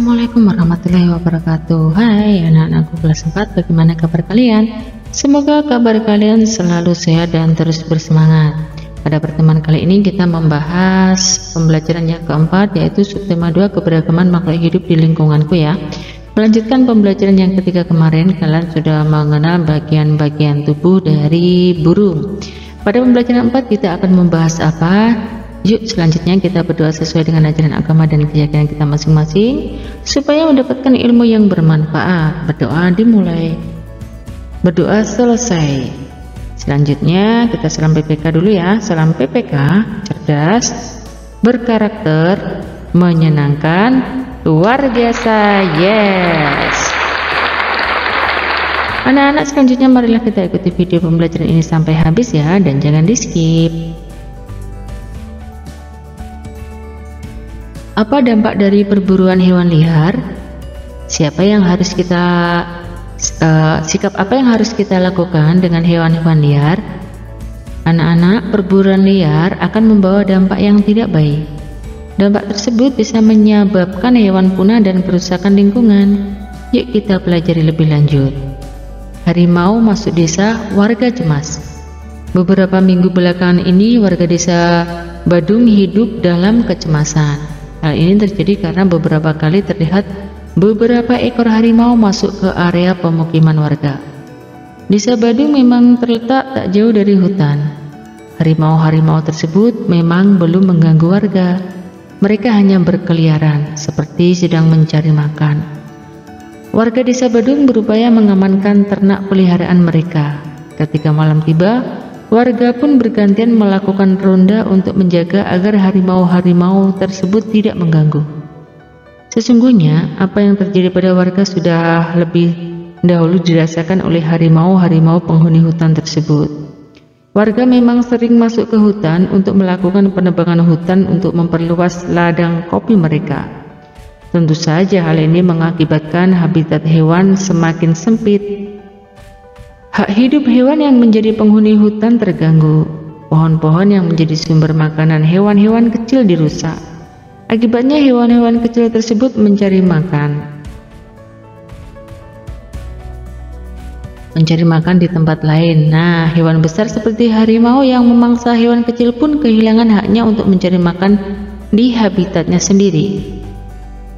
Assalamualaikum warahmatullahi wabarakatuh. Hai anak-anakku kelas 4, bagaimana kabar kalian? Semoga kabar kalian selalu sehat dan terus bersemangat. Pada pertemuan kali ini kita membahas pembelajaran yang keempat, yaitu subtema 2, keberagaman makhluk hidup di lingkunganku ya. Melanjutkan pembelajaran yang ketiga kemarin, kalian sudah mengenal bagian-bagian tubuh dari burung. Pada pembelajaran 4 kita akan membahas apa? Yuk selanjutnya kita berdoa sesuai dengan ajaran agama dan keyakinan kita masing-masing supaya mendapatkan ilmu yang bermanfaat. Berdoa dimulai, berdoa selesai. Selanjutnya kita salam PPK dulu ya. Salam PPK, cerdas, berkarakter, menyenangkan, luar biasa. Yes. Anak-anak, selanjutnya marilah kita ikuti video pembelajaran ini sampai habis ya, dan jangan di skip. Apa dampak dari perburuan hewan liar? Sikap apa yang harus kita lakukan dengan hewan-hewan liar? Anak-anak, perburuan liar akan membawa dampak yang tidak baik. Dampak tersebut bisa menyebabkan hewan punah dan kerusakan lingkungan. Yuk kita pelajari lebih lanjut. Harimau masuk desa, warga cemas. Beberapa minggu belakangan ini warga desa Badung hidup dalam kecemasan. Hal ini terjadi karena beberapa kali terlihat beberapa ekor harimau masuk ke area pemukiman warga. Desa Badung memang terletak tak jauh dari hutan. Harimau-harimau tersebut memang belum mengganggu warga. Mereka hanya berkeliaran seperti sedang mencari makan. Warga desa Badung berupaya mengamankan ternak peliharaan mereka. Ketika malam tiba, warga pun bergantian melakukan ronda untuk menjaga agar harimau-harimau tersebut tidak mengganggu. Sesungguhnya, apa yang terjadi pada warga sudah lebih dahulu dirasakan oleh harimau-harimau penghuni hutan tersebut. Warga memang sering masuk ke hutan untuk melakukan penebangan hutan untuk memperluas ladang kopi mereka. Tentu saja hal ini mengakibatkan habitat hewan semakin sempit. Hak hidup hewan yang menjadi penghuni hutan terganggu. Pohon-pohon yang menjadi sumber makanan hewan-hewan kecil dirusak. Akibatnya hewan-hewan kecil tersebut mencari makan di tempat lain. Nah, hewan besar seperti harimau yang memangsa hewan kecil pun kehilangan haknya untuk mencari makan di habitatnya sendiri.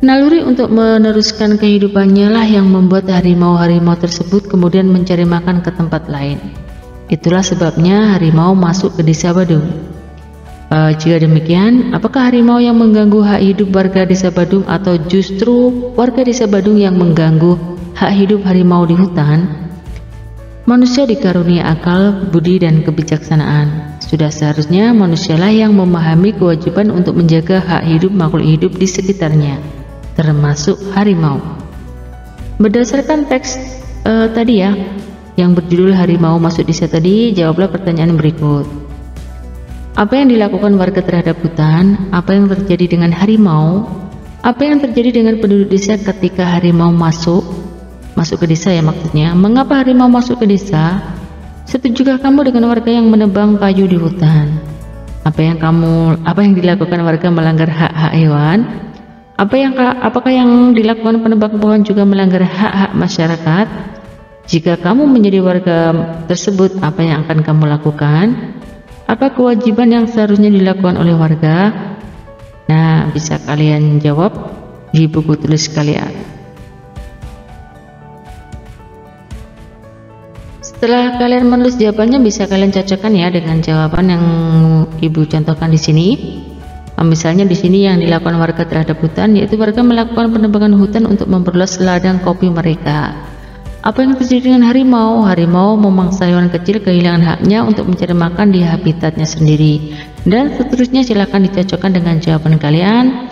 Naluri untuk meneruskan kehidupannya lah yang membuat harimau-harimau tersebut kemudian mencari makan ke tempat lain. Itulah sebabnya harimau masuk ke desa Badung. Jika demikian, apakah harimau yang mengganggu hak hidup warga desa Badung atau justru warga desa Badung yang mengganggu hak hidup harimau di hutan? Manusia dikarunia akal, budi, dan kebijaksanaan. Sudah seharusnya manusialah yang memahami kewajiban untuk menjaga hak hidup makhluk hidup di sekitarnya, termasuk harimau. Berdasarkan teks tadi ya, yang berjudul harimau masuk desa tadi, jawablah pertanyaan berikut. Apa yang dilakukan warga terhadap hutan? Apa yang terjadi dengan harimau? Apa yang terjadi dengan penduduk desa ketika harimau masuk ke desa ya maksudnya? Mengapa harimau masuk ke desa? Setujukah kamu dengan warga yang menebang kayu di hutan? Apa yang dilakukan warga melanggar hak-hak hewan? Apakah yang dilakukan penebang pohon juga melanggar hak-hak masyarakat? Jika kamu menjadi warga tersebut, apa yang akan kamu lakukan? Apa kewajiban yang seharusnya dilakukan oleh warga? Nah, bisa kalian jawab di buku tulis kalian. Setelah kalian menulis jawabannya, bisa kalian cocokkan ya dengan jawaban yang ibu contohkan di sini. Misalnya di sini yang dilakukan warga terhadap hutan, yaitu warga melakukan penebangan hutan untuk memperluas ladang kopi mereka. Apa yang terjadi dengan harimau? Harimau memangsa hewan kecil kehilangan haknya untuk mencari makan di habitatnya sendiri. Dan seterusnya, silakan dicocokkan dengan jawaban kalian.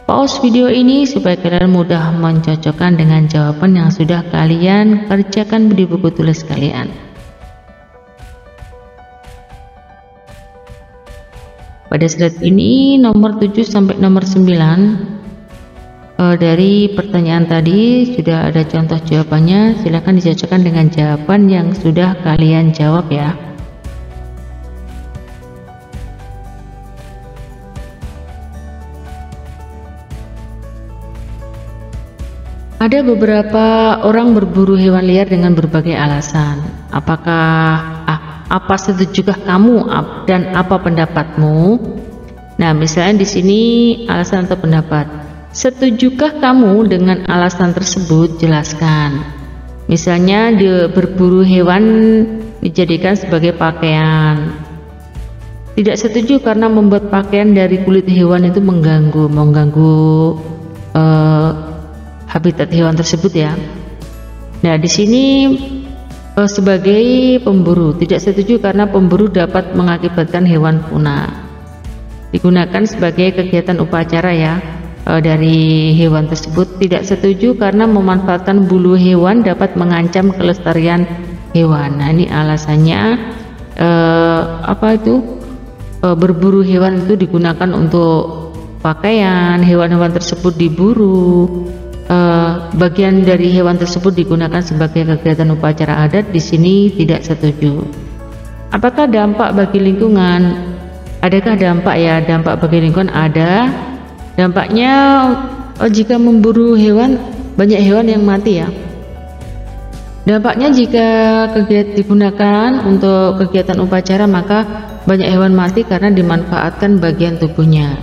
Pause video ini supaya kalian mudah mencocokkan dengan jawaban yang sudah kalian kerjakan di buku tulis kalian. Pada slide ini nomor 7 sampai nomor 9 dari pertanyaan tadi sudah ada contoh jawabannya. Silakan dicocokkan dengan jawaban yang sudah kalian jawab ya. Ada beberapa orang berburu hewan liar dengan berbagai alasan. Apa setujukah kamu dan apa pendapatmu? Nah, misalnya di sini alasan atau pendapat. Setujukah kamu dengan alasan tersebut? Jelaskan. Misalnya berburu hewan dijadikan sebagai pakaian. Tidak setuju karena membuat pakaian dari kulit hewan itu mengganggu habitat hewan tersebut ya. Nah, di sini sebagai pemburu tidak setuju karena pemburu dapat mengakibatkan hewan punah. Digunakan sebagai kegiatan upacara ya. Dari hewan tersebut tidak setuju karena memanfaatkan bulu hewan dapat mengancam kelestarian hewan. Nah, ini alasannya berburu hewan itu digunakan untuk pakaian, hewan-hewan tersebut diburu, bagian dari hewan tersebut digunakan sebagai kegiatan upacara adat. Di sini tidak setuju. Apakah dampak bagi lingkungan? Adakah dampak ya? Dampak bagi lingkungan ada. Dampaknya jika memburu hewan, banyak hewan yang mati ya. Dampaknya jika kegiatan digunakan untuk kegiatan upacara, maka banyak hewan mati karena dimanfaatkan bagian tubuhnya.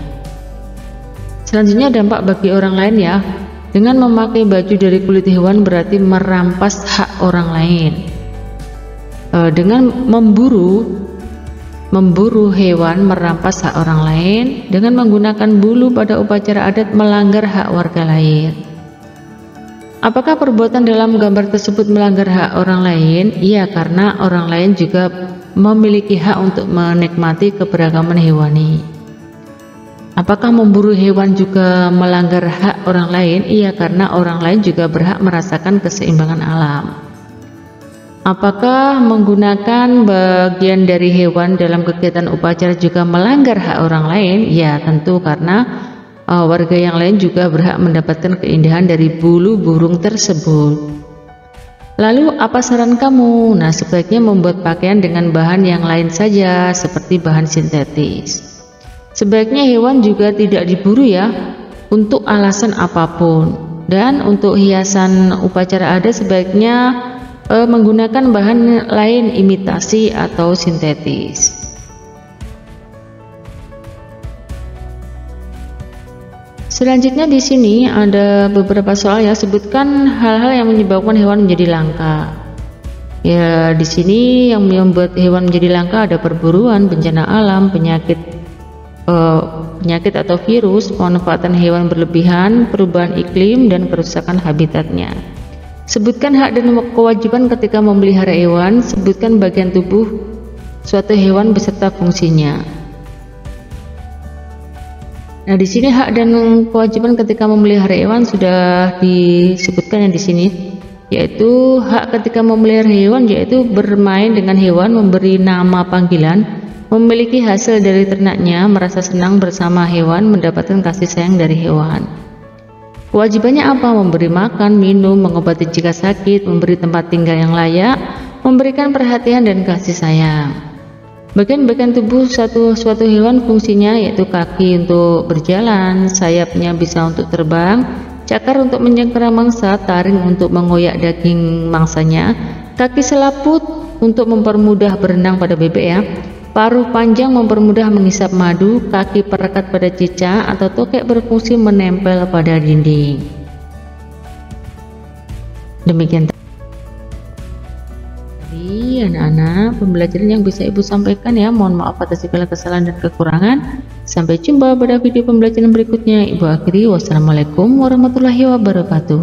Selanjutnya dampak bagi orang lain ya. Dengan memakai baju dari kulit hewan berarti merampas hak orang lain. Dengan memburu hewan merampas hak orang lain. Dengan menggunakan bulu pada upacara adat melanggar hak warga lain. Apakah perbuatan dalam gambar tersebut melanggar hak orang lain? Iya, karena orang lain juga memiliki hak untuk menikmati keberagaman hewani. Apakah memburu hewan juga melanggar hak orang lain? Iya, karena orang lain juga berhak merasakan keseimbangan alam. Apakah menggunakan bagian dari hewan dalam kegiatan upacara juga melanggar hak orang lain? Ya, tentu, karena warga yang lain juga berhak mendapatkan keindahan dari bulu burung tersebut. Lalu apa saran kamu? Nah, sebaiknya membuat pakaian dengan bahan yang lain saja, seperti bahan sintetis. Sebaiknya hewan juga tidak diburu ya, untuk alasan apapun. Dan untuk hiasan upacara adat sebaiknya menggunakan bahan lain, imitasi atau sintetis. Selanjutnya di sini ada beberapa soal ya, sebutkan hal-hal yang menyebabkan hewan menjadi langka. Ya, di sini yang membuat hewan menjadi langka ada perburuan, bencana alam, penyakit atau virus, pemanfaatan hewan berlebihan, perubahan iklim, dan kerusakan habitatnya. Sebutkan hak dan kewajiban ketika memelihara hewan. Sebutkan bagian tubuh suatu hewan beserta fungsinya. Nah, di sini hak dan kewajiban ketika memelihara hewan sudah disebutkan yang di sini, yaitu hak ketika memelihara hewan yaitu bermain dengan hewan, memberi nama panggilan, memiliki hasil dari ternaknya, merasa senang bersama hewan, mendapatkan kasih sayang dari hewan. Kewajibannya apa? Memberi makan, minum, mengobati jika sakit, memberi tempat tinggal yang layak, memberikan perhatian dan kasih sayang. Bagian-bagian tubuh suatu hewan fungsinya yaitu kaki untuk berjalan, sayapnya bisa untuk terbang, cakar untuk menyengkera mangsa, taring untuk mengoyak daging mangsanya, kaki selaput untuk mempermudah berenang pada bebek ya, paruh panjang mempermudah menghisap madu, kaki perekat pada cicak, atau tokek berfungsi menempel pada dinding. Demikian tadi anak-anak pembelajaran yang bisa Ibu sampaikan ya. Mohon maaf atas segala kesalahan dan kekurangan. Sampai jumpa pada video pembelajaran berikutnya. Ibu akhiri, wassalamualaikum warahmatullahi wabarakatuh.